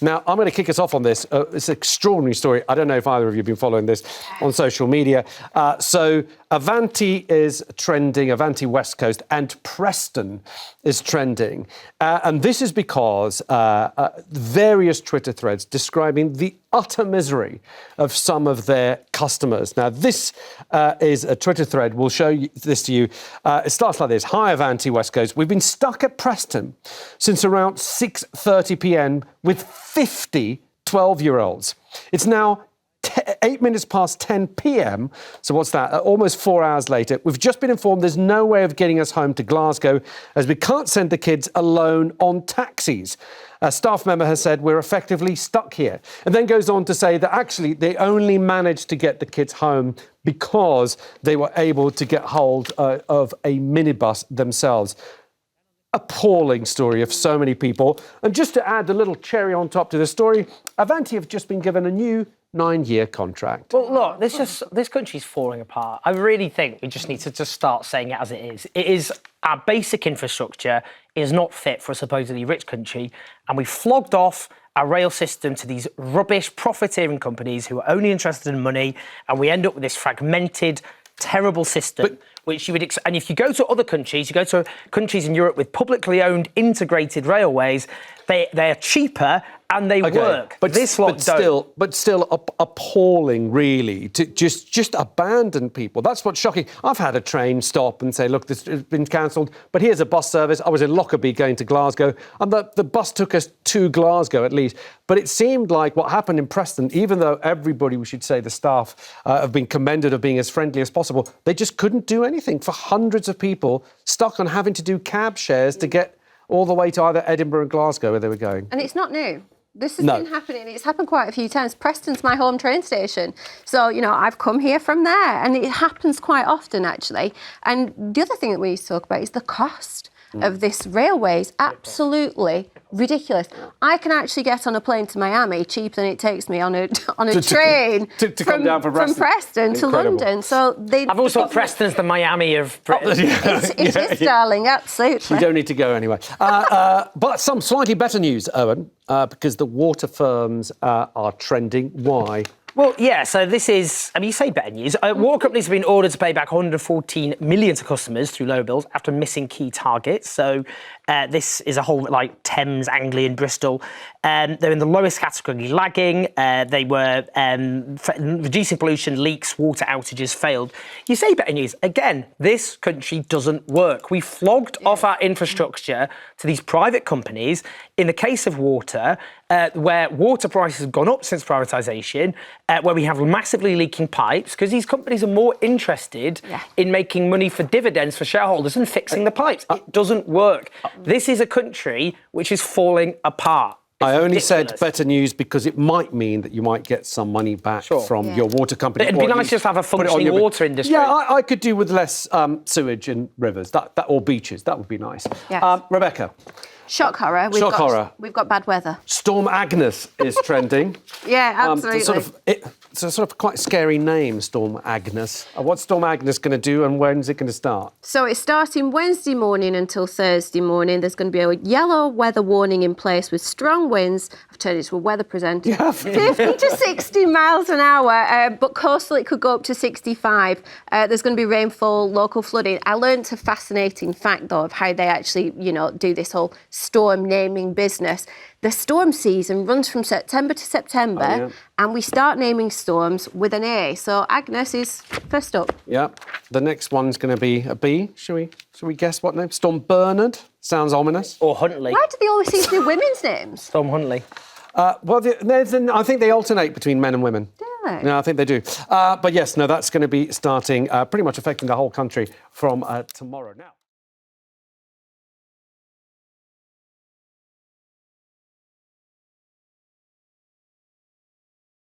Now, I'm going to kick us off on this. It's an extraordinary story. I don't know if either of you have been following this on social media. So Avanti is trending, Avanti West Coast, and Preston is trending. And this is because various Twitter threads describing the utter misery of some of their customers. Now, this is a Twitter thread. We'll show this to you. It starts like this. Hi, Avanti West Coast. We've been stuck at Preston since around 6:30 p.m. with 50 12-year-olds. It's now 8 minutes past 10 p.m. So what's that? Almost 4 hours later. We've just been informed there's no way of getting us home to Glasgow as we can't send the kids alone on taxis. A staff member has said we're effectively stuck here, and then goes on to say that actually they only managed to get the kids home because they were able to get hold of a minibus themselves. Appalling story of so many people. And just to add a little cherry on top to the story, Avanti have just been given a new 9-year contract. Well, look, this country's falling apart. I really think we just need to just start saying it as it is. It is our basic infrastructure is not fit for a supposedly rich country, and we flogged off our rail system to these rubbish profiteering companies who are only interested in money, and we end up with this fragmented, terrible system. Which you would, and if you go to other countries, you go to countries in Europe with publicly owned integrated railways, they are cheaper and they work. But still appalling, really, to just abandon people. That's what's shocking. I've had a train stop and say, look, this has been cancelled, but here's a bus service. I was in Lockerbie going to Glasgow, and the bus took us to Glasgow at least. But it seemed like what happened in Preston, even though everybody, we should say the staff, have been commended of being as friendly as possible, they just couldn't do anything for hundreds of people stuck on having to do cab shares to get all the way to either Edinburgh or Glasgow where they were going. And it's not new. This has been happening. It's happened quite a few times. Preston's my home train station. So, you know, I've come here from there, and it happens quite often, actually. And the other thing that we need to talk about is the cost of this railway is absolutely ridiculous. I can actually get on a plane to Miami cheaper than it takes me on a train to come down from Preston to London. So I've always thought Preston's the Miami of Britain. It is, darling, absolutely. You don't need to go anywhere. But some slightly better news, Owen, because the water firms are trending. Why? Well, yeah, so this is, I mean, you say better news. Water companies have been ordered to pay back 114 million to customers through lower bills after missing key targets. So this is a whole, like, Thames, Anglian, Bristol. They're in the lowest category, lagging. They were reducing pollution, leaks, water outages failed. You say better news. Again, this country doesn't work. We flogged off our infrastructure to these private companies. In the case of water, where water prices have gone up since privatisation, where we have massively leaking pipes, because these companies are more interested in making money for dividends for shareholders than fixing the pipes. It doesn't work. This is a country which is falling apart. I only said better news because it might mean that you might get some money back from your water company. It'd be nice just to have a functioning water industry. Yeah, I could do with less sewage in rivers or beaches. That would be nice. Yes. Rebecca. Shock horror. We've got bad weather. Storm Agnes is trending. Yeah, absolutely. It's a sort of quite scary name, Storm Agnes. What's Storm Agnes going to do, and when's it going to start? So it's starting Wednesday morning until Thursday morning. There's going to be a yellow weather warning in place with strong winds. I've turned it to a weather presenter. 50 to 60 miles an hour, but coastal it could go up to 65. There's going to be rainfall, local flooding. I learned a fascinating fact, though, of how they actually, do this whole storm naming business. The storm season runs from September to September, and we start naming storms with an A. So Agnes is first up. Yeah. The next one's going to be a B. Shall we guess what name? Storm Bernard. Sounds ominous. Or Huntley. Why do they always seem to be women's names? Storm Huntley. I think they alternate between men and women. Do they? No, I think they do. But yes, that's going to be starting pretty much affecting the whole country from tomorrow. Now.